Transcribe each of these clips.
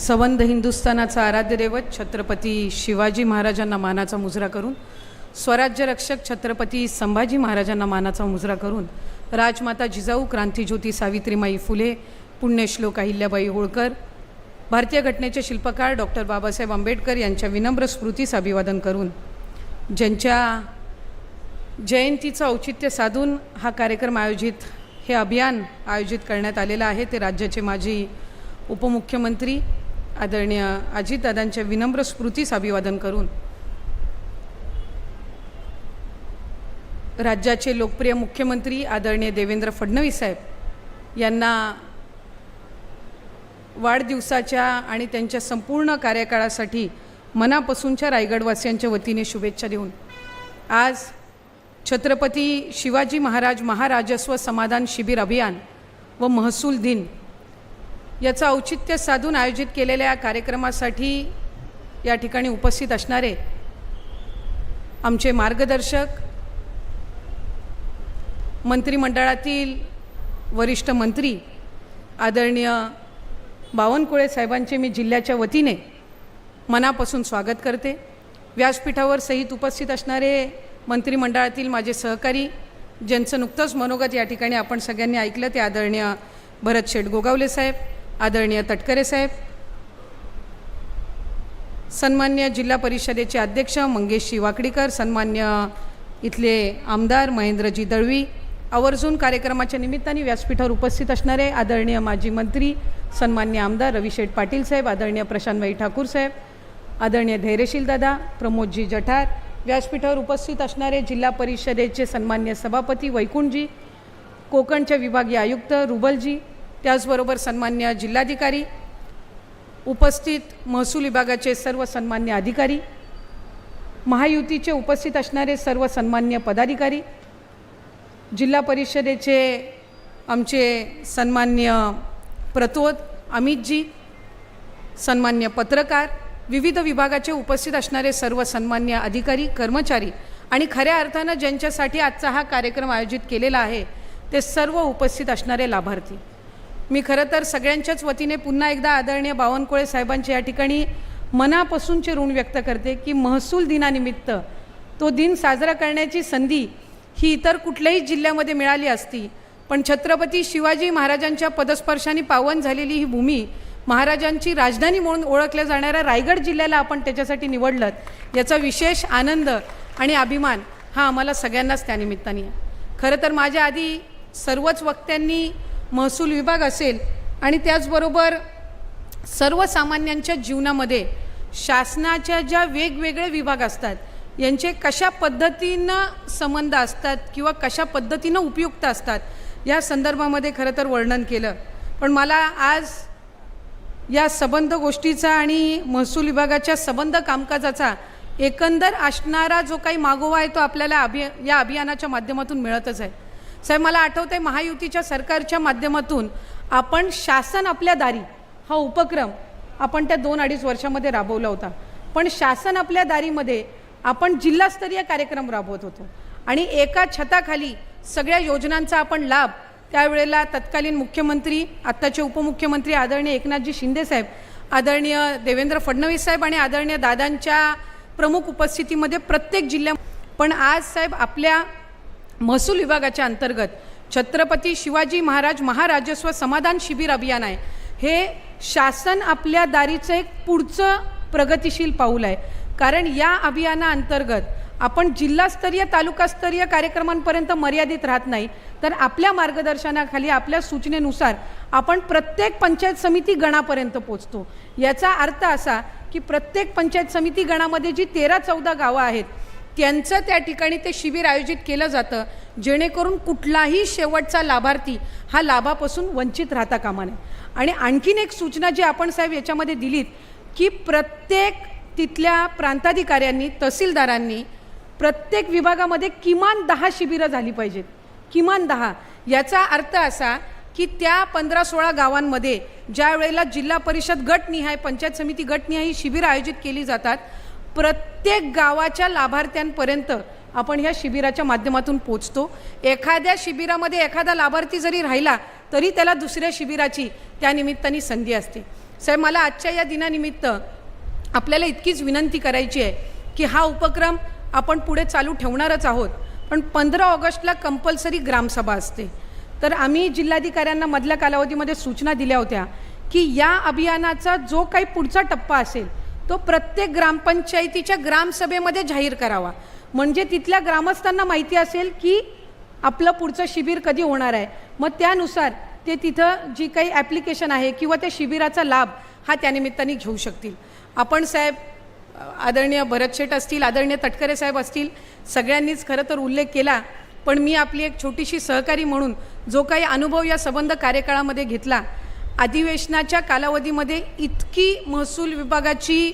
संबंध हिंदुस्थानाचा आराध्य दैवत छत्रपती शिवाजी महाराजांना मानाचा मुजरा करून, स्वराज्य रक्षक छत्रपती संभाजी महाराजांना मानाचा मुजरा करून, राजमाता जिजाऊ, क्रांतिज्योती सावित्रीमाई फुले, पुण्यश्लोक अहिल्याबाई होळकर, भारतीय घटनेचे शिल्पकार डॉक्टर बाबासाहेब आंबेडकर यांच्या विनम्र स्मृतीस अभिवादन करून, ज्यांच्या जयंतीचं औचित्य साधून हा कार्यक्रम हे अभियान आयोजित करण्यात आलेलं आहे, ते राज्याचे माजी उपमुख्यमंत्री आदरणीय अजितदादांच्या विनम्र स्मृतीस अभिवादन करून, राज्याचे लोकप्रिय मुख्यमंत्री आदरणीय देवेंद्र फडणवीस साहेब यांना वाढदिवसाच्या आणि त्यांच्या संपूर्ण कार्यकाळासाठी मनापासूनच्या रायगडवासियांच्या वतीने शुभेच्छा देऊन, आज छत्रपती शिवाजी महाराज महाराजस्व समाधान शिबिर अभियान व महसूल दिन याचं औचित्य साधून आयोजित केलेल्या कार्यक्रमासाठी या ठिकाणी उपस्थित असणारे आमचे मार्गदर्शक, मंत्रिमंडळातील वरिष्ठ मंत्री आदरणीय बावनकुळे साहेबांचे मी जिल्ह्याच्या वतीने मनापासून स्वागत करते। व्यासपीठावर सहित उपस्थित असणारे मंत्रिमंडळातील माझे सहकारी, ज्यांचं नुकतंच मनोगत या ठिकाणी आपण सगळ्यांनी ऐकलं, ते आदरणीय भरत शेठ गोगावले साहेब, आदरणीय तटकरे साहेब, सन्मान्य जिल्हा परिषदेचे अध्यक्ष मंगेशजी वाकडीकर, सन्मान्य इथले आमदार महेंद्रजी दळवी, आवर्जून कार्यक्रमाच्या निमित्ताने व्यासपीठावर उपस्थित असणारे आदरणीय माजी मंत्री सन्मान्य आमदार रविशेठ पाटील साहेब, आदरणीय प्रशांतभाई ठाकूर साहेब, आदरणीय धैर्यशील दादा, प्रमोदजी जठार, व्यासपीठावर उपस्थित असणारे जिल्हा परिषदेचे सन्मान्य सभापती वैकुंठजी, कोकणचे विभागीय आयुक्त रुबलजी, त्याचबरोबर सन्मान्य जिल्हाधिकारी, उपस्थित महसूल विभागाचे सर्व सन्मान्य अधिकारी, महायुतीचे उपस्थित असणारे सर्व सन्मान्य पदाधिकारी, जिल्हा परिषदेचे आमचे सन्मान्य प्रतोद अमितजी, सन्मान्य पत्रकार, विविध विभागाचे उपस्थित असणारे सर्व सन्मान्य अधिकारी कर्मचारी आणि खऱ्या अर्थानं ज्यांच्यासाठी आजचा हा कार्यक्रम आयोजित केलेला आहे ते सर्व उपस्थित असणारे लाभार्थी, मी खरं तर सगळ्यांच्याच वतीने पुन्हा एकदा आदरणीय बावनकुळे साहेबांचे या ठिकाणी मनापासूनचे ऋण व्यक्त करते की महसूल दिनानिमित्त तो दिन साजरा करण्याची संधी ही इतर कुठल्याही जिल्ह्यामध्ये मिळाली असती, पण छत्रपती शिवाजी महाराजांच्या पदस्पर्शाने पावन झालेली ही भूमी, महाराजांची राजधानी म्हणून ओळखल्या जाणाऱ्या रायगड जिल्ह्याला आपण त्याच्यासाठी निवडलं, याचा विशेष आनंद आणि अभिमान हा आम्हाला सगळ्यांनाच त्यानिमित्ताने आहे। खरं तर माझ्या आधी सर्वच वक्त्यांनी महसूल विभाग असेल आणि त्याचबरोबर सर्वसामान्यांच्या जीवनामध्ये शासनाच्या ज्या वेगवेगळे विभाग असतात यांचे कशा पद्धतीनं संबंध असतात किंवा कशा पद्धतीनं उपयुक्त असतात या संदर्भामध्ये खरं तर वर्णन केलं, पण मला आज या संबंध गोष्टीचा आणि महसूल विभागाच्या संबंध कामकाजाचा एकंदर असणारा जो काही मागोवा आहे तो आपल्याला या अभियानाच्या माध्यमातून मिळतच आहे। साहेब, मला आठवतं आहे महायुतीच्या सरकारच्या माध्यमातून आपण शासन आपल्या दारी हा उपक्रम आपण त्या 2-2.5 वर्षामध्ये राबवला होता, पण शासन आपल्या दारीमध्ये आपण जिल्हास्तरीय कार्यक्रम राबवत होतो आणि एका छताखाली सगळ्या योजनांचा आपण लाभ त्यावेळेला तत्कालीन मुख्यमंत्री, आत्ताचे उपमुख्यमंत्री आदरणीय एकनाथजी शिंदे साहेब, आदरणीय देवेंद्र फडणवीस साहेब आणि आदरणीय दादांच्या प्रमुख उपस्थितीमध्ये प्रत्येक पण आज साहेब आपल्या महसूल विभागाच्या अंतर्गत छत्रपती शिवाजी महाराज महाराजस्व समाधान शिबिर अभियान आहे, हे शासन आपल्या दारीचं एक पुढचं प्रगतिशील पाऊल आहे। कारण या अभियानाअंतर्गत आपण जिल्हास्तरीय तालुकास्तरीय कार्यक्रमांपर्यंत मर्यादित राहत नाही, तर आपल्या मार्गदर्शनाखाली आपल्या सूचनेनुसार आपण प्रत्येक पंचायत समिती गणापर्यंत पोहोचतो। याचा अर्थ असा की प्रत्येक पंचायत समिती गणामध्ये जी 13-14 गावं आहेत त्यांचं त्या ठिकाणी ते शिबिर आयोजित केलं जातं, जेणेकरून कुठलाही शेवटचा लाभार्थी हा लाभापासून वंचित राहता कामा नये। आणि आणखीन एक सूचना जी आपण साहेब याच्यामध्ये दिलीत की प्रत्येक तिथल्या प्रांताधिकाऱ्यांनी, तहसीलदारांनी प्रत्येक विभागामध्ये किमान 10 शिबिरं झाली पाहिजेत, किमान 10। याचा अर्थ असा की त्या 15-16 गावांमध्ये ज्या वेळेला जिल्हा परिषद गटनिहाय, पंचायत समिती गटनिहाय ही शिबिरं आयोजित केली जातात, प्रत्येक गावाच्या लाभार्थ्यांपर्यंत आपण ह्या शिबिराच्या माध्यमातून पोहोचतो। एखाद्या शिबिरामध्ये एखादा लाभार्थी जरी राहिला तरी त्याला दुसऱ्या शिबिराची त्या निमित्ताने संधी असते। साहेब, मला आजच्या या दिनानिमित्त आपल्याला इतकीच विनंती करायची आहे की हा उपक्रम आपण पुढे चालू ठेवणारच आहोत, पण 15 ऑगस्टला कंपल्सरी ग्रामसभा असते. तर आम्ही जिल्हाधिकाऱ्यांना मधल्या कालावधीमध्ये सूचना दिल्या होत्या की या अभियानाचा जो काही पुढचा टप्पा असेल तो प्रत्येक ग्रामपंचायतीच्या ग्रामसभेमध्ये जाहीर करावा, म्हणजे तिथल्या ग्रामस्थांना माहिती असेल की आपलं पुढचं शिबिर कधी होणार आहे. मग त्यानुसार ते तिथं जी काही ॲप्लिकेशन आहे किंवा त्या शिबिराचा लाभ हा त्यानिमित्ताने घेऊ शकतील. आपण साहेब, आदरणीय भरत शेठ असतील, आदरणीय तटकरे साहेब असतील, सगळ्यांनीच खरं तर उल्लेख केला, पण मी आपली एक छोटीशी सहकारी म्हणून जो काही अनुभव या संबंध कार्यकाळामध्ये घेतला, अधिवेशनाच्या कालावधीमध्ये इतकी महसूल विभागाची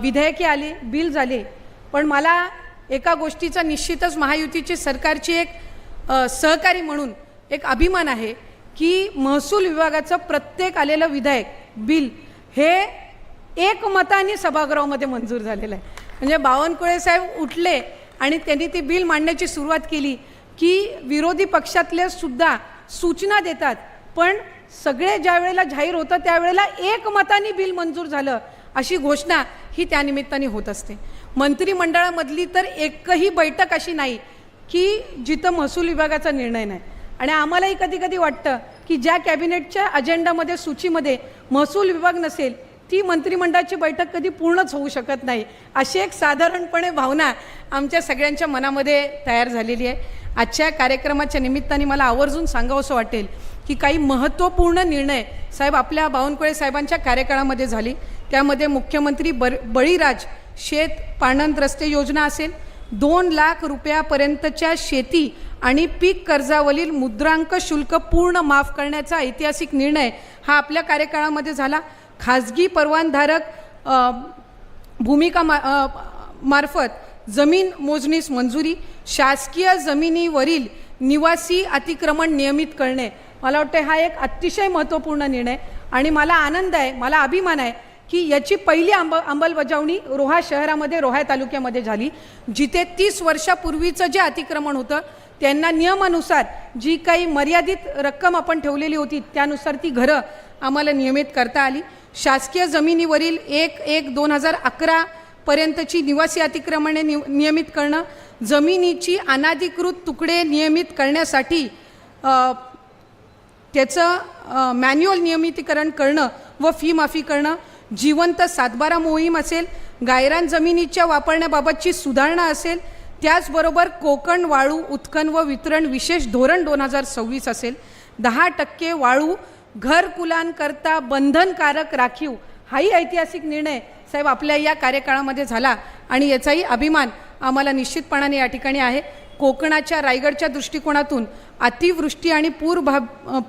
विधेयके आली, बिल झाले, पण मला एका गोष्टीचा निश्चितच महायुतीची सरकारची एक सहकारी म्हणून एक अभिमान आहे की महसूल विभागाचं प्रत्येक आलेलं विधेयक, बिल हे एकमताने सभागृहामध्ये मंजूर झालेलं आहे. म्हणजे बावनकुळे साहेब उठले आणि त्यांनी ती बिल मांडण्याची सुरुवात केली की विरोधी पक्षातले सुद्धा सूचना देतात, पण सगळे ज्या वेळेला जाहीर होतं त्यावेळेला एकमताने बिल मंजूर झालं, अशी घोषणा ही त्यानिमित्ताने होत असते. मंत्रिमंडळामधली तर एकही बैठक अशी नाही की जिथं महसूल विभागाचा निर्णय नाही. आणि आम्हालाही कधी कधी वाटतं की ज्या कॅबिनेटच्या अजेंडामध्ये सूचीमध्ये महसूल विभाग नसेल ती मंत्रिमंडळाची बैठक कधी पूर्णच होऊ शकत नाही, अशी एक साधारणपणे भावना आमच्या सगळ्यांच्या मनामध्ये तयार झालेली आहे. आजच्या कार्यक्रमाच्या निमित्ताने मला आवर्जून सांगावंसं वाटेल की काही महत्त्वपूर्ण निर्णय साहेब आपल्या बावनकुळे साहेबांच्या कार्यकाळामध्ये झाली. त्यामध्ये मुख्यमंत्री बळीराज शेत पाणंद रस्ते योजना असेल, 2 लाख रुपयापर्यंतच्या शेती आणि पीक कर्जावरील मुद्रांक शुल्क पूर्ण माफ करण्याचा ऐतिहासिक निर्णय हा आपल्या कार्यकाळामध्ये झाला. खाजगी परवानधारक भूमिका मार्फत जमीन मोजणीस मंजुरी, शासकीय जमिनीवरील निवासी अतिक्रमण नियमित करणे, मला वाटतं हा एक अतिशय महत्त्वपूर्ण निर्णय आणि मला आनंद आहे, मला अभिमान आहे की याची पहिली अंमलबजावणी रोहा शहरामध्ये, रोहा तालुक्यामध्ये झाली, जिथे 30 वर्षापूर्वीचं जे अतिक्रमण होतं त्यांना नियमानुसार जी काही मर्यादित रक्कम आपण ठेवलेली होती त्यानुसार ती घरं आम्हाला नियमित करता आली. शासकीय जमिनीवरील 1/1/2011 पर्यंतची निवासी अतिक्रमणे नियमित करणं, जमिनीची अनाधिकृत तुकडे नियमित करण्यासाठी त्याचं मॅन्युअल नियमितीकरण करणं व फी माफी करणं, जिवंत सातबारा मोहीम असेल, गायरान जमिनीच्या वापरण्याबाबतची सुधारणा असेल, त्याचबरोबर कोकण वाळू उत्खनन व वितरण विशेष धोरण 2026 असेल, 10% वाळू घरकुलांकरता बंधनकारक राखीव, हाही ऐतिहासिक निर्णय साहेब आपल्या या कार्यकाळामध्ये झाला आणि याचाही अभिमान आम्हाला निश्चितपणाने या ठिकाणी आहे. कोकणाच्या रायगडच्या दृष्टिकोनातून अतिवृष्टी आणि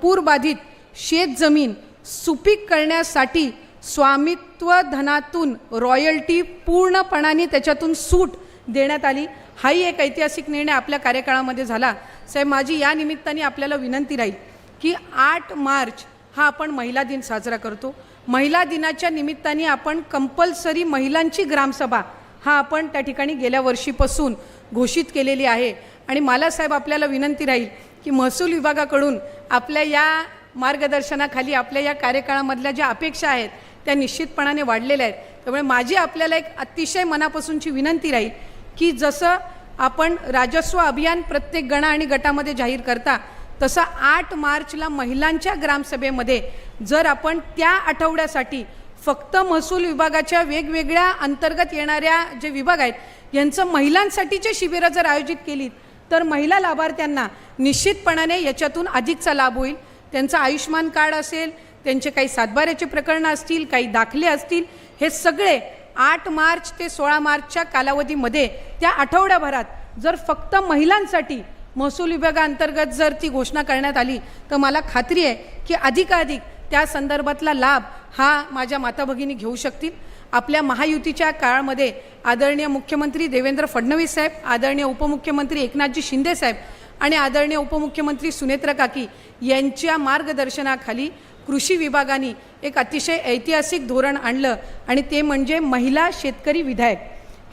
पूरबाधित शेतजमीन सुपीक करण्यासाठी स्वामित्व धनातून रॉयल्टी पूर्णपणाने त्याच्यातून सूट देण्यात आली, हाही एक ऐतिहासिक निर्णय आपल्या कार्यकाळामध्ये झाला. साहेब, माझी या निमित्ताने आपल्याला विनंती राहील की 8 मार्च हा आपण महिला दिन साजरा करतो. महिला दिनाच्या निमित्ताने आपण कंपल्सरी महिलांची ग्रामसभा हा आपण त्या ठिकाणी गेल्या वर्षीपासून घोषित केलेली आहे आणि मला साहेब आपल्याला विनंती राहील की महसूल विभागाकडून आपल्या या मार्गदर्शनाखाली आपल्या या कार्यकाळामधल्या ज्या अपेक्षा आहेत त्या निश्चितपणाने वाढलेल्या आहेत. त्यामुळे माझी आपल्याला एक अतिशय मनापासूनची विनंती राहील की जसं आपण राजस्व अभियान प्रत्येक गणा आणि गटामध्ये जाहीर करता, तसं 8 मार्चला महिलांच्या ग्रामसभेमध्ये जर आपण त्या आठवड्यासाठी फक्त महसूल विभागाच्या वेगवेगळ्या अंतर्गत येणाऱ्या जे विभाग आहेत यांचं महिलांसाठीचे शिबिरं जर आयोजित केली तर महिला लाभार्थ्यांना निश्चितपणाने याच्यातून अधिकचा लाभ होईल. त्यांचं आयुष्मान कार्ड असेल, त्यांचे काही सातबाऱ्याचे प्रकरणं असतील, काही दाखले असतील, हे सगळे 8 मार्च ते 16 मार्चच्या कालावधीमध्ये त्या आठवड्याभरात जर फक्त महिलांसाठी महसूल विभागाअंतर्गत जर ती घोषणा करण्यात आली तर मला खात्री आहे की अधिकाधिक त्या संदर्भातला लाभ हा माझ्या माता भगिनी घेऊ शकतील. आपल्या महायुतीच्या काळामध्ये आदरणीय मुख्यमंत्री देवेंद्र फडणवीस साहेब, आदरणीय उपमुख्यमंत्री एकनाथजी शिंदे साहेब आणि आदरणीय उपमुख्यमंत्री सुनेत्रा काकी यांच्या मार्गदर्शनाखाली कृषी विभागाने एक अतिशय ऐतिहासिक धोरण आणलं आणि ते म्हणजे महिला शेतकरी विधेयक.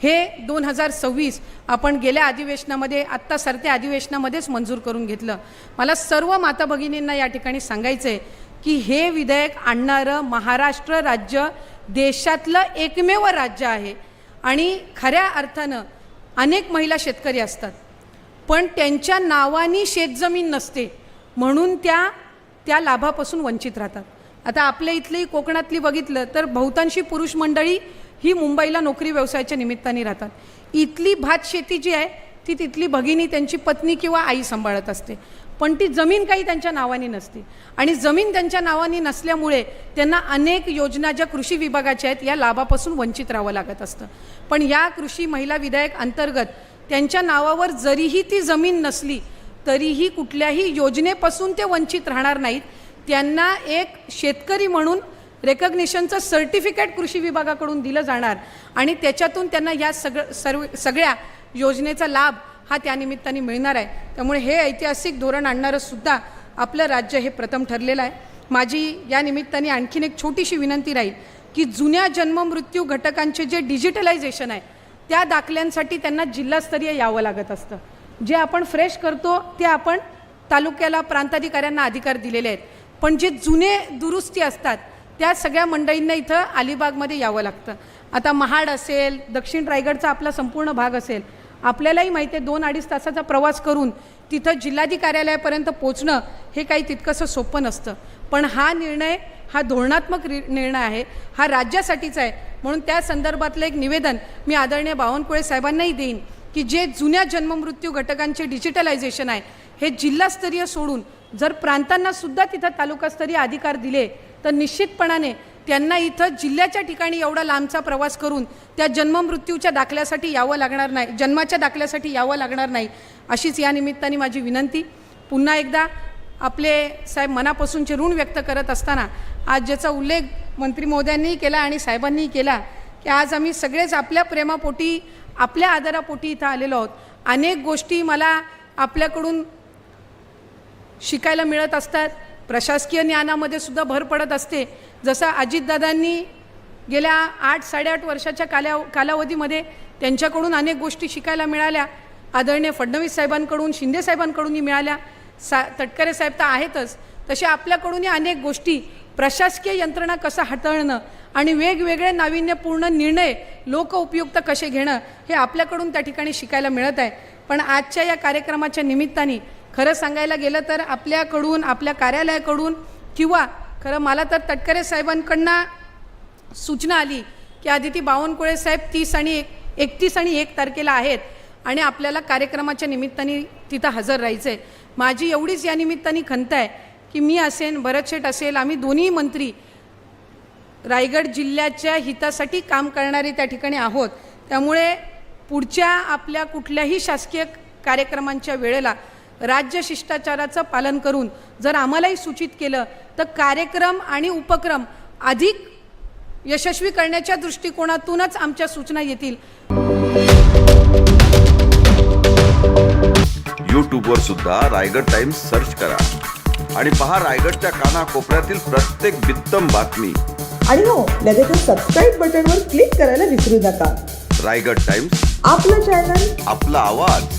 हे 2026 आपण गेल्या अधिवेशनामध्ये, आत्ता सरत्या अधिवेशनामध्येच मंजूर करून घेतलं. मला सर्व माता भगिनींना या ठिकाणी सांगायचं आहे की हे विधेयक आणणारं महाराष्ट्र राज्य देशातलं एकमेव राज्य आहे आणि खऱ्या अर्थानं अनेक महिला शेतकरी असतात, पण त्यांच्या नावानी शेतजमीन नसते म्हणून त्या लाभापासून वंचित राहतात. आता आपल्या इथली कोकणातली बघितलं तर बहुतांशी पुरुष मंडळी ही मुंबईला नोकरी व्यवसायाच्या निमित्ताने राहतात. इथली भात शेती जी आहे ती तिथली भगिनी त्यांची पत्नी किंवा आई सांभाळत असते, पण ती जमीन काही त्यांच्या नावाने नसते आणि जमीन त्यांच्या नावाने नसल्यामुळे त्यांना अनेक योजना ज्या कृषी विभागाच्या आहेत या लाभापासून वंचित राहावं लागत असतं. पण या कृषी महिला विधेयक अंतर्गत त्यांच्या नावावर जरीही ती जमीन नसली तरीही कुठल्याही योजनेपासून ते वंचित राहणार नाहीत. त्यांना एक शेतकरी म्हणून रेकग्निशनचं सर्टिफिकेट कृषी विभागाकडून दिलं जाणार आणि त्याच्यातून त्यांना या सगळ्या योजनेचा लाभ हा त्यानिमित्ताने मिळणार आहे. त्यामुळे हे ऐतिहासिक धोरण आणणारं सुद्धा आपलं राज्य हे प्रथम ठरलेलं आहे. माझी या निमित्ताने आणखीन एक छोटीशी विनंती राहील की जुन्या जन्ममृत्यू घटकांचे जे डिजिटलायझेशन आहे त्या दाखल्यांसाठी त्यांना जिल्हास्तरीय यावं लागत असतं. जे आपण फ्रेश करतो ते आपण तालुक्याला प्रांताधिकाऱ्यांना अधिकार दिलेले आहेत, पण जे जुने दुरुस्ती असतात त्या सगळ्या मंडळींना इथं अलिबागमध्ये यावं लागतं. आता महाड असेल, दक्षिण रायगडचा आपला संपूर्ण भाग असेल, आपल्यालाही माहिती आहे 2-2.5 तासाचा प्रवास करून तिथं जिल्हाधिकार्यालयापर्यंत पोचणं हे काही तितकंसं सोपं नसतं. पण हा निर्णय हा धोरणात्मक निर्णय आहे, हा राज्यासाठीचा आहे. म्हणून त्या संदर्भातलं एक निवेदन मी आदरणीय बावनकुळे साहेबांनाही देईन की जे जुन्या जन्ममृत्यू घटकांचे डिजिटलायझेशन आहे हे जिल्हास्तरीय सोडून जर प्रांतांना सुद्धा तिथं तालुकास्तरीय अधिकार दिले तर निश्चितपणाने त्यांना इथं जिल्ह्याच्या ठिकाणी एवढा लांबचा प्रवास करून त्या जन्ममृत्यूच्या दाखल्यासाठी यावं लागणार नाही, जन्माच्या दाखल्यासाठी यावं लागणार नाही. अशीच या निमित्ताने माझी विनंती. पुन्हा एकदा आपले साहेब मनापासूनचे ऋण व्यक्त करत असताना आज ज्याचा उल्लेख मंत्री महोदयांनीही केला आणि साहेबांनीही केला की आज आम्ही सगळेच आपल्या प्रेमापोटी आपल्या आदरापोटी इथं आलेलो आहोत. अनेक गोष्टी मला आपल्याकडून शिकायला मिळत असतात, प्रशासकीय ज्ञानामध्ये सुद्धा भर पडत असते. जसं अजितदादांनी गेल्या 8-8.5 वर्षाच्या कालावधीमध्ये त्यांच्याकडून अनेक गोष्टी शिकायला मिळाल्या, आदरणीय फडणवीस साहेबांकडून, शिंदे साहेबांकडूनही मिळाल्या, तटकरे साहेब तर आहेतच, तसे आपल्याकडूनही अनेक गोष्टी प्रशासकीय यंत्रणा कसं हाताळणं आणि वेगवेगळे नाविन्यपूर्ण निर्णय लोकउपयुक्त कसे घेणं हे आपल्याकडून त्या ठिकाणी शिकायला मिळत आहे. पण आजच्या या कार्यक्रमाच्या निमित्ताने खरं सांगायला गेलं तर आपल्याकडून, आपल्या कार्यालयाकडून किंवा खरं मला तर तटकरे साहेबांकडनं सूचना आली की आदिती बावनकुळे साहेब 31 आणि 1 तारखेला आहेत आणि आपल्याला कार्यक्रमाच्या निमित्ताने तिथं हजर राहायचं आहे. माझी एवढीच या निमित्ताने खंत आहे की मी असेन, भरत शेठ असेल, आम्ही दोन्ही मंत्री रायगड जिल्ह्याच्या हितासाठी काम करणारे त्या ठिकाणी आहोत. त्यामुळे पुढच्या आपल्या कुठल्याही शासकीय कार्यक्रमांच्या वेळेला राज्य शिष्टाचाराचं पालन करून जर आम्हालाही सूचित केलं तर कार्यक्रम आणि उपक्रम अधिक यशस्वी करण्याच्या दृष्टिकोनातूनच आमच्या सूचना येतील. यूट्यूबवर सुद्धा रायगड टाइम्स सर्च करा आणि पहा रायगडच्या कानाकोपऱ्यातील प्रत्येक बित्तम बातमी. आणि हो, लगेच सबस्क्राईब बटनवर क्लिक करायला विसरू नका. रायगड टाइम्स, आपलं चॅनल, आपला आवाज.